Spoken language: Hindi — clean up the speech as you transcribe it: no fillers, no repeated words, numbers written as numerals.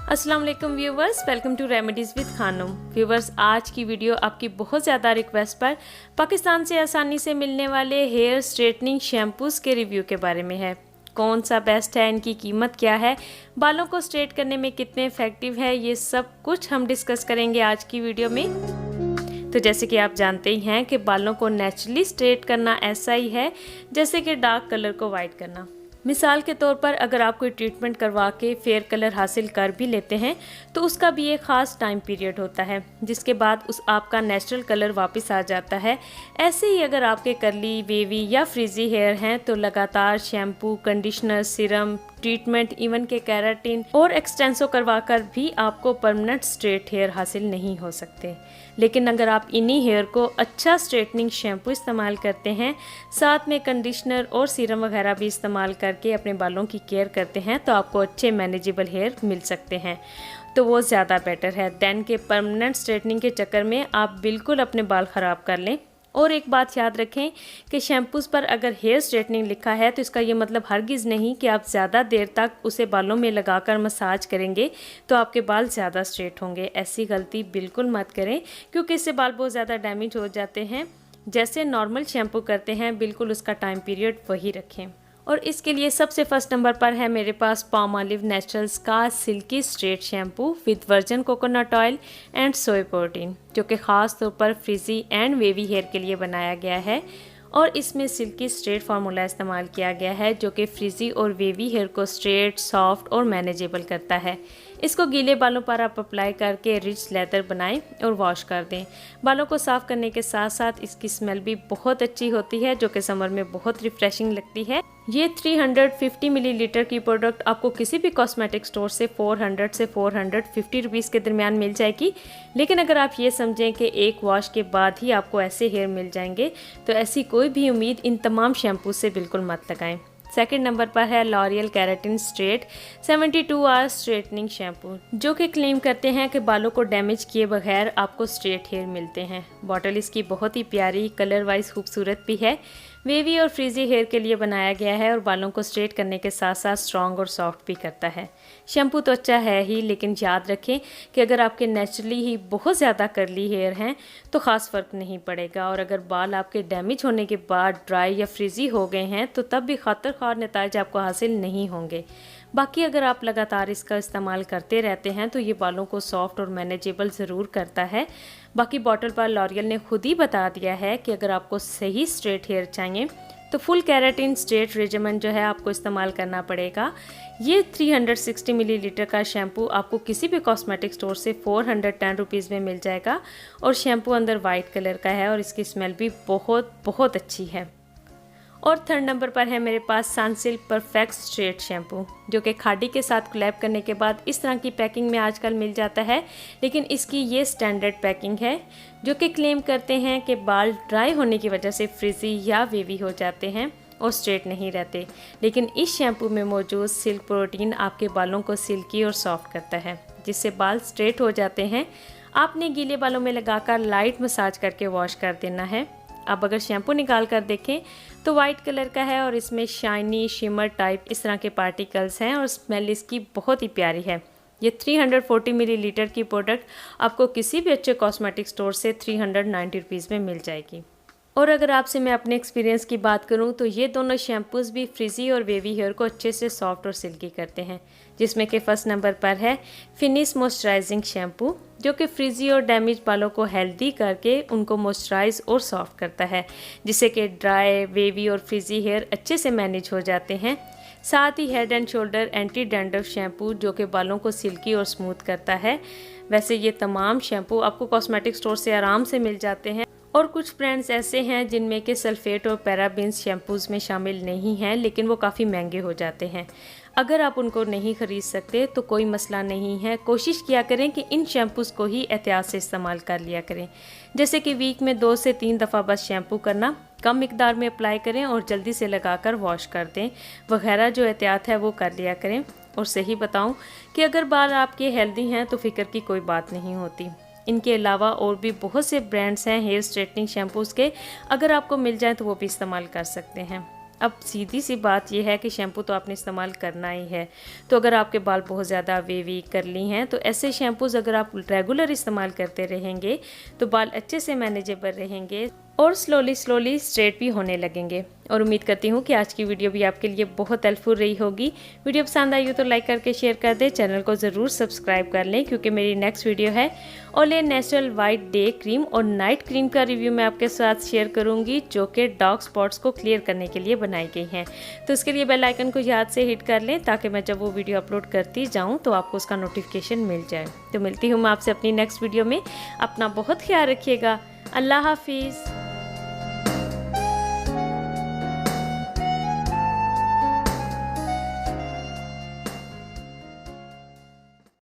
अस्सलाम वालेकुम viewers, welcome to remedies with Khanam. Viewers, आज की वीडियो आपकी बहुत ज़्यादा रिक्वेस्ट पर पाकिस्तान से आसानी से मिलने वाले हेयर स्ट्रेटनिंग शैम्पूज़ के रिव्यू के बारे में है। कौन सा बेस्ट है, इनकी कीमत क्या है, बालों को स्ट्रेट करने में कितने इफ़ेक्टिव है, ये सब कुछ हम डिस्कस करेंगे आज की वीडियो में। तो जैसे कि आप जानते ही हैं कि बालों को नेचुरली स्ट्रेट करना ऐसा ही है जैसे कि डार्क कलर को वाइट करना। मिसाल के तौर पर अगर आप कोई ट्रीटमेंट करवा के फेयर कलर हासिल कर भी लेते हैं तो उसका भी एक ख़ास टाइम पीरियड होता है जिसके बाद आपका नेचुरल कलर वापस आ जाता है। ऐसे ही अगर आपके करली, वेवी या फ्रीजी हेयर हैं तो लगातार shampoo, conditioner, serum, treatment, even के केराटिन और एक्सटेंसो करवा कर भी आपको परमानेंट स्ट्रेट हेयर हासिल नहीं हो सकते। लेकिन अगर आप इन्हीं हेयर को अच्छा स्ट्रेटनिंग शैम्पू इस्तेमाल करते हैं, साथ में कंडीशनर और सीरम वगैरह भी इस्तेमाल करके अपने बालों की केयर करते हैं तो आपको अच्छे मैनेजेबल हेयर मिल सकते हैं। तो वो ज़्यादा बेटर है दैन के परमानेंट स्ट्रेटनिंग के चक्कर में आप बिल्कुल अपने बाल ख़राब कर लें। और एक बात याद रखें कि शैम्पूज़ पर अगर हेयर स्ट्रेटनिंग लिखा है तो इसका ये मतलब हरगिज़ नहीं कि आप ज़्यादा देर तक उसे बालों में लगाकर मसाज करेंगे तो आपके बाल ज़्यादा स्ट्रेट होंगे। ऐसी गलती बिल्कुल मत करें क्योंकि इससे बाल बहुत ज़्यादा डैमेज हो जाते हैं। जैसे नॉर्मल शैम्पू करते हैं बिल्कुल उसका टाइम पीरियड वही रखें। और इसके लिए सबसे फर्स्ट नंबर पर है मेरे पास पामोलिव नेचुरल्स का silky straight shampoo with virgin coconut oil and soy protein, जो कि ख़ास तौर पर फ्रिजी एंड वेवी हेयर के लिए बनाया गया है। और इसमें सिल्की स्ट्रेट फार्मूला इस्तेमाल किया गया है जो कि फ्रिजी और वेवी हेयर को स्ट्रेट, सॉफ्ट और मैनेजेबल करता है। इसको गीले बालों पर आप अप्लाई करके रिच लेदर बनाएं और वॉश कर दें। बालों को साफ़ करने के साथ साथ इसकी स्मेल भी बहुत अच्छी होती है जो कि समर में बहुत रिफ्रेशिंग लगती है। ये 350 मिलीलीटर की प्रोडक्ट आपको किसी भी कॉस्मेटिक स्टोर से 400 से 450 रुपीज़ के दरमियान मिल जाएगी। लेकिन अगर आप ये समझें कि एक वॉश के बाद ही आपको ऐसे हेयर मिल जाएंगे तो ऐसी कोई भी उम्मीद इन तमाम शैम्पू से बिल्कुल मत लगाएं। सेकंड नंबर पर है L'Oréal keratin straight 72 hours straightening shampoo, जो कि क्लेम करते हैं कि बालों को डैमेज किए बगैर आपको स्ट्रेट हेयर मिलते हैं। बॉटल इसकी बहुत ही प्यारी, कलर वाइज खूबसूरत भी है। वेवी और फ्रीजी हेयर के लिए बनाया गया है और बालों को स्ट्रेट करने के साथ साथ स्ट्रॉन्ग और सॉफ्ट भी करता है। शैम्पू तो अच्छा है ही, लेकिन याद रखें कि अगर आपके नेचुरली ही बहुत ज़्यादा करली हेयर हैं तो ख़ास फ़र्क नहीं पड़ेगा। और अगर बाल आपके डैमेज होने के बाद ड्राई या फ्रीजी हो गए हैं तो तब भी ख़ातिर ख़ार नताइज आपको हासिल नहीं होंगे। बाकी अगर आप लगातार इसका इस्तेमाल करते रहते हैं तो ये बालों को सॉफ्ट और मैनेजेबल ज़रूर करता है। बाकी बॉटल पर लॉरियल ने खुद ही बता दिया है कि अगर आपको सही स्ट्रेट हेयर चाहिए तो फुल केराटिन स्ट्रेट रेजिमेंट जो है आपको इस्तेमाल करना पड़ेगा। ये 360 मिलीलीटर का शैम्पू आपको किसी भी कॉस्मेटिक स्टोर से 410 रुपीज़ में मिल जाएगा। और शैम्पू अंदर वाइट कलर का है और इसकी स्मेल भी बहुत अच्छी है। और थर्ड नंबर पर है मेरे पास सनसिल्क परफेक्ट स्ट्रेट शैम्पू, जो कि खादी के साथ कोलैब करने के बाद इस तरह की पैकिंग में आजकल मिल जाता है। लेकिन इसकी ये स्टैंडर्ड पैकिंग है जो कि क्लेम करते हैं कि बाल ड्राई होने की वजह से फ्रिजी या वेवी हो जाते हैं और स्ट्रेट नहीं रहते। लेकिन इस शैम्पू में मौजूद सिल्क प्रोटीन आपके बालों को सिल्की और सॉफ्ट करता है जिससे बाल स्ट्रेट हो जाते हैं। आपने गीले बालों में लगाकर लाइट मसाज करके वॉश कर देना है। अब अगर शैम्पू निकाल कर देखें तो वाइट कलर का है और इसमें शाइनी शिमर टाइप इस तरह के पार्टिकल्स हैं और स्मेल इसकी बहुत ही प्यारी है। ये 340 मिलीलीटर की प्रोडक्ट आपको किसी भी अच्छे कॉस्मेटिक स्टोर से 390 रुपीज़ में मिल जाएगी। और अगर आपसे मैं अपने एक्सपीरियंस की बात करूं तो ये दोनों शैम्पूज़ भी फ्रिजी और वेवी हेयर को अच्छे से सॉफ्ट और सिल्की करते हैं, जिसमें कि फर्स्ट नंबर पर है फिनिश मॉइस्चराइजिंग शैम्पू, जो कि फ्रिजी और डैमेज बालों को हेल्दी करके उनको मॉइस्चराइज और सॉफ्ट करता है जिससे कि ड्राई, वेवी और फ्रिजी हेयर अच्छे से मैनेज हो जाते हैं। साथ ही head and shoulder anti dandruff shampoo, जो कि बालों को सिल्की और स्मूथ करता है। वैसे ये तमाम शैम्पू आपको कॉस्मेटिक स्टोर से आराम से मिल जाते हैं। और कुछ ब्रांड्स ऐसे हैं जिनमें के सल्फेट और पैराबेन्स शैम्पूज़ में शामिल नहीं हैं, लेकिन वो काफ़ी महंगे हो जाते हैं। अगर आप उनको नहीं ख़रीद सकते तो कोई मसला नहीं है, कोशिश किया करें कि इन शैम्पूज़ को ही एहतियात से इस्तेमाल कर लिया करें। जैसे कि वीक में 2 से 3 दफ़ा बस शैम्पू करना, कम मिकदार में अप्लाई करें और जल्दी से लगाकर वॉश कर दें वगैरह जो एहतियात है वो कर लिया करें। और सही बताऊं कि अगर बाल आपके हेल्दी हैं तो फ़िक्र की कोई बात नहीं होती। इनके अलावा और भी बहुत से ब्रांड्स हैं हेयर स्ट्रेटनिंग शैम्पूज़ के, अगर आपको मिल जाए तो वो भी इस्तेमाल कर सकते हैं। अब सीधी सी बात यह है कि शैम्पू तो आपने इस्तेमाल करना ही है। तो अगर आपके बाल बहुत ज़्यादा वेवी कर्ली हैं तो ऐसे शैम्पूज़ अगर आप रेगुलर इस्तेमाल करते रहेंगे तो बाल अच्छे से मैनेजेबल रहेंगे और स्लोली स्ट्रेट भी होने लगेंगे। और उम्मीद करती हूँ कि आज की वीडियो भी आपके लिए बहुत हेल्पफुल रही होगी। वीडियो पसंद आई हो तो लाइक करके शेयर कर दें, चैनल को ज़रूर सब्सक्राइब कर लें क्योंकि मेरी नेक्स्ट वीडियो है ओले नेचुरल वाइट डे क्रीम और नाइट क्रीम का रिव्यू मैं आपके साथ शेयर करूँगी जो कि डार्क स्पॉट्स को क्लियर करने के लिए बनाई गई हैं। तो इसके लिए बेल आइकन को याद से हिट कर लें ताकि मैं जब वो वीडियो अपलोड करती जाऊँ तो आपको उसका नोटिफिकेशन मिल जाए। तो मिलती हूँ मैं आपसे अपनी नेक्स्ट वीडियो में। अपना बहुत ख्याल रखिएगा। अल्लाह हाफिज़।